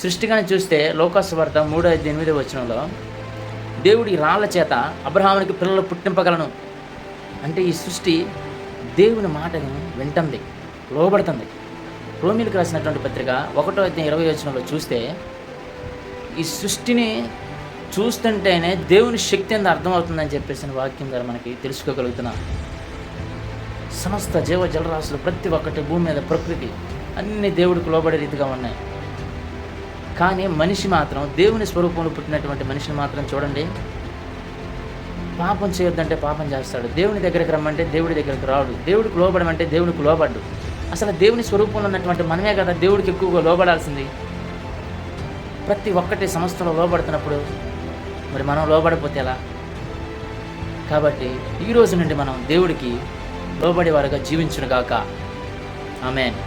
సృష్టిగాని చూస్తే లోకాసువార్త 3:8 దేవుడి రాళ్ళ చేత అబ్రహామునికి పిల్లలు పుట్టింపగలను అంటే ఈ సృష్టి దేవుని మాటను వింటుంది, లోబడుతుంది. రోమీలకు రాసినటువంటి పత్రిక 1:20 చూస్తే ఈ సృష్టిని చూస్తుంటేనే దేవుని శక్తి ఎంత అర్థమవుతుందని చెప్పేసి వాక్యం ద్వారా మనకి తెలుసుకోగలుగుతున్నాం. సమస్త జీవ జలరాశులు ప్రతి ఒక్కటి భూమి మీద ప్రకృతి అన్ని దేవుడికి లోబడే రీతిగా ఉన్నాయి. కానీ మనిషి మాత్రం దేవుని స్వరూపంలో పుట్టినటువంటి మనిషిని మాత్రం చూడండి, పాపం చేయొద్దంటే పాపం చేస్తాడు, దేవుని దగ్గరికి రమ్మంటే దేవుడి దగ్గరికి రాడు, దేవుడికి లోబడమంటే దేవునికి లోబడ్డు. అసలు దేవుని స్వరూపంలో ఉన్నటువంటి మనమే కదా దేవుడికి ఎక్కువగా లోబడాల్సింది. ప్రతి ఒక్కటి సమస్యలో లోబడుతున్నప్పుడు మరి మనం లోబడిపోతే ఎలా? కాబట్టి ఈ రోజు నుండి మనం దేవుడికి లోబడి వారుగా జీవించునుగాక. ఆమేన్.